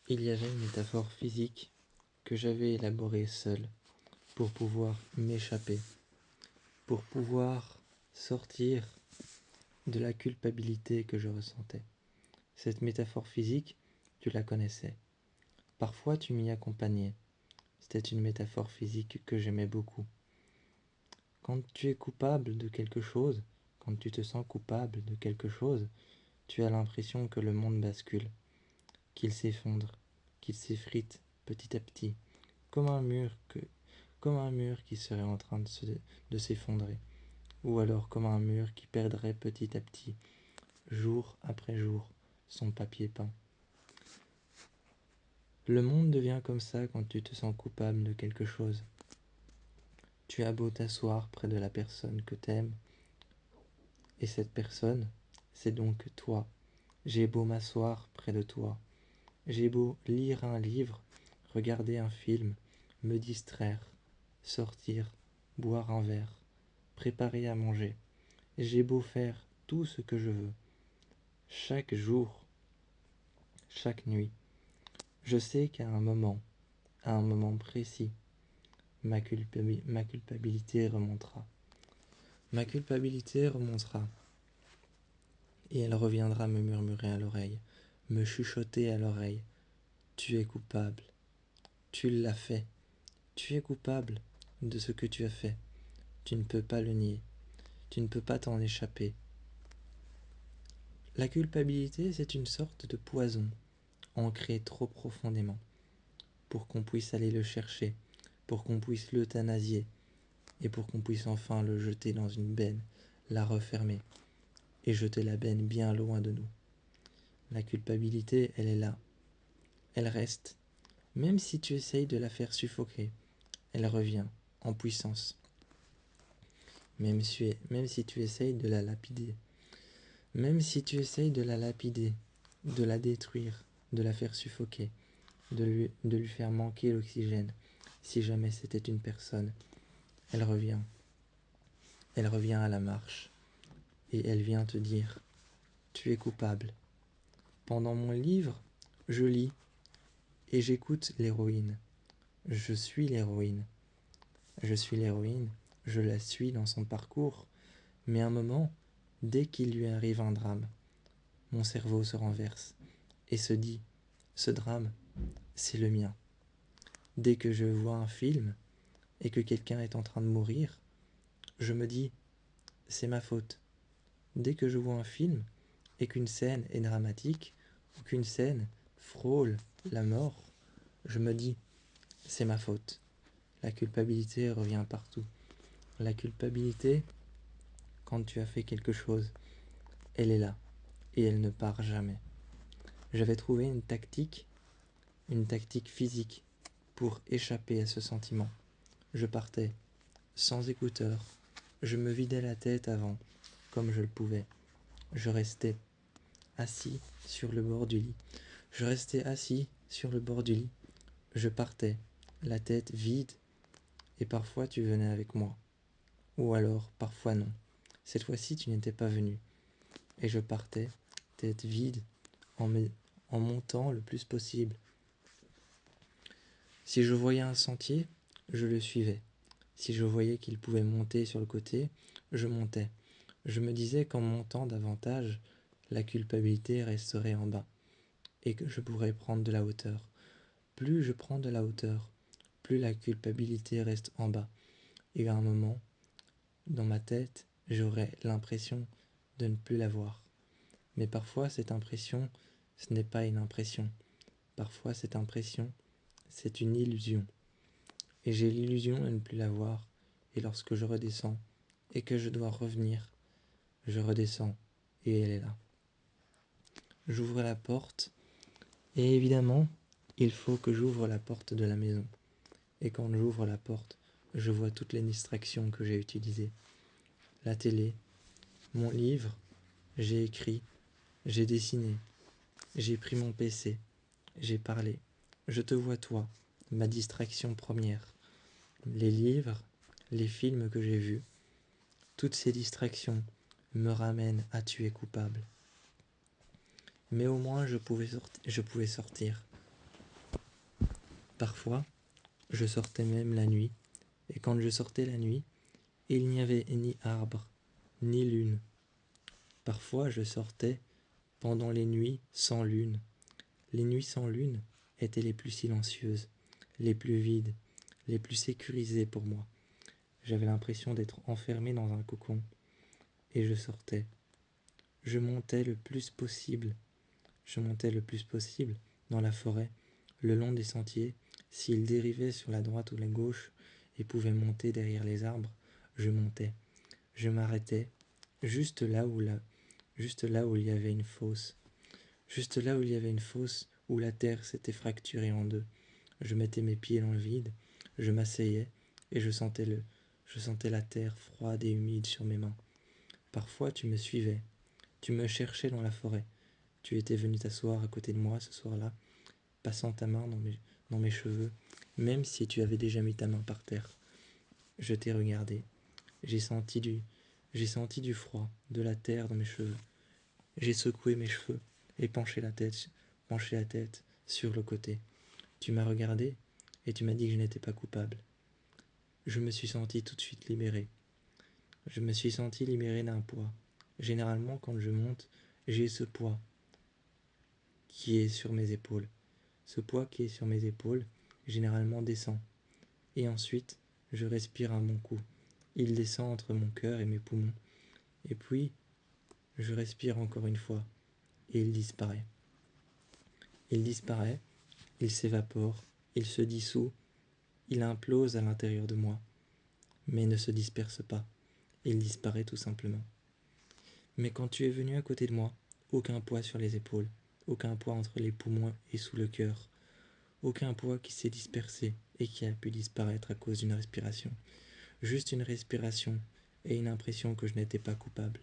Il y avait une métaphore physique que j'avais élaborée seul pour pouvoir m'échapper, pour pouvoir sortir de la culpabilité que je ressentais. Cette métaphore physique, tu la connaissais. Parfois tu m'y accompagnais. C'était une métaphore physique que j'aimais beaucoup. Quand tu es coupable de quelque chose, quand tu te sens coupable de quelque chose, tu as l'impression que le monde bascule, qu'il s'effondre, qu'il s'effrite petit à petit, comme un mur qui serait en train de s'effondrer, ou alors comme un mur qui perdrait petit à petit, jour après jour, son papier peint. Le monde devient comme ça quand tu te sens coupable de quelque chose. Tu as beau t'asseoir près de la personne que t'aimes, et cette personne, c'est donc toi. J'ai beau m'asseoir près de toi, j'ai beau lire un livre, regarder un film, me distraire, sortir, boire un verre, préparer à manger. J'ai beau faire tout ce que je veux, chaque jour, chaque nuit. Je sais qu'à à un moment précis, ma culpabilité remontera. Ma culpabilité remontera et elle reviendra me murmurer à l'oreille, me chuchoter à l'oreille. Tu es coupable, tu l'as fait, tu es coupable de ce que tu as fait. Tu ne peux pas le nier, tu ne peux pas t'en échapper. La culpabilité, c'est une sorte de poison, ancré trop profondément, pour qu'on puisse aller le chercher, pour qu'on puisse l'euthanasier, et pour qu'on puisse enfin le jeter dans une benne, la refermer, et jeter la benne bien loin de nous. La culpabilité, elle est là, elle reste, même si tu essayes de la faire suffoquer, elle revient en puissance. Même si tu essayes de la lapider, même si tu essayes de la lapider, de la détruire, de la faire suffoquer, de lui faire manquer l'oxygène, si jamais c'était une personne, elle revient à la marche, et elle vient te dire, tu es coupable. Pendant mon livre, je lis, et j'écoute l'héroïne. Je suis l'héroïne. Je suis l'héroïne, je la suis dans son parcours, mais à un moment, dès qu'il lui arrive un drame, mon cerveau se renverse et se dit, ce drame, c'est le mien. Dès que je vois un film et que quelqu'un est en train de mourir, je me dis, c'est ma faute. Dès que je vois un film et qu'une scène est dramatique ou qu'une scène frôle la mort, je me dis, c'est ma faute. La culpabilité revient partout. La culpabilité, quand tu as fait quelque chose, elle est là et elle ne part jamais. J'avais trouvé une tactique physique pour échapper à ce sentiment. Je partais sans écouteurs, je me vidais la tête avant, comme je le pouvais. Je restais assis sur le bord du lit. Je restais assis sur le bord du lit. Je partais, la tête vide, et parfois tu venais avec moi. Ou alors, parfois non. Cette fois-ci, tu n'étais pas venu. Et je partais, tête vide, en montant le plus possible. Si je voyais un sentier, je le suivais. Si je voyais qu'il pouvait monter sur le côté, je montais. Je me disais qu'en montant davantage, la culpabilité resterait en bas et que je pourrais prendre de la hauteur. Plus je prends de la hauteur, plus la culpabilité reste en bas. Et à un moment, dans ma tête, j'aurais l'impression de ne plus la voir. Mais parfois, cette impression, ce n'est pas une impression. Parfois, cette impression, c'est une illusion. Et j'ai l'illusion de ne plus la voir. Et lorsque je redescends et que je dois revenir, je redescends et elle est là. J'ouvre la porte et évidemment, il faut que j'ouvre la porte de la maison. Et quand j'ouvre la porte, je vois toutes les distractions que j'ai utilisées. La télé, mon livre, j'ai écrit, j'ai dessiné, j'ai pris mon PC, j'ai parlé. Je te vois toi, ma distraction première. Les livres, les films que j'ai vus, toutes ces distractions me ramènent à tuer coupable. Mais au moins je pouvais sortir. Parfois, je sortais même la nuit, et quand je sortais la nuit, il n'y avait ni arbre, ni lune. Parfois, je sortais pendant les nuits sans lune. Les nuits sans lune étaient les plus silencieuses, les plus vides, les plus sécurisées pour moi. J'avais l'impression d'être enfermé dans un cocon, et je sortais. Je montais le plus possible, je montais le plus possible dans la forêt, le long des sentiers. S'ils dérivaient sur la droite ou la gauche et pouvaient monter derrière les arbres, je montais. Je m'arrêtais juste juste là où il y avait une fosse. Juste là où il y avait une fosse où la terre s'était fracturée en deux. Je mettais mes pieds dans le vide, je m'asseyais et je sentais la terre froide et humide sur mes mains. Parfois tu me suivais, tu me cherchais dans la forêt. Tu étais venu t'asseoir à côté de moi ce soir-là, passant ta main dans mes cheveux, même si tu avais déjà mis ta main par terre. Je t'ai regardé, j'ai senti du, j'ai senti du froid, de la terre dans mes cheveux. J'ai secoué mes cheveux et penché la tête sur le côté. Tu m'as regardé et tu m'as dit que je n'étais pas coupable. Je me suis senti tout de suite libéré. Je me suis senti libéré d'un poids. Généralement, quand je monte, j'ai ce poids qui est sur mes épaules. Ce poids qui est sur mes épaules, généralement descend. Et ensuite, je respire un bon coup. Il descend entre mon cœur et mes poumons. Et puis, je respire encore une fois. Et il disparaît. Il disparaît, il s'évapore, il se dissout, il implose à l'intérieur de moi, mais ne se disperse pas. Il disparaît tout simplement. Mais quand tu es venu à côté de moi, aucun poids sur les épaules, aucun poids entre les poumons et sous le cœur, aucun poids qui s'est dispersé et qui a pu disparaître à cause d'une respiration. Juste une respiration et une impression que je n'étais pas coupable.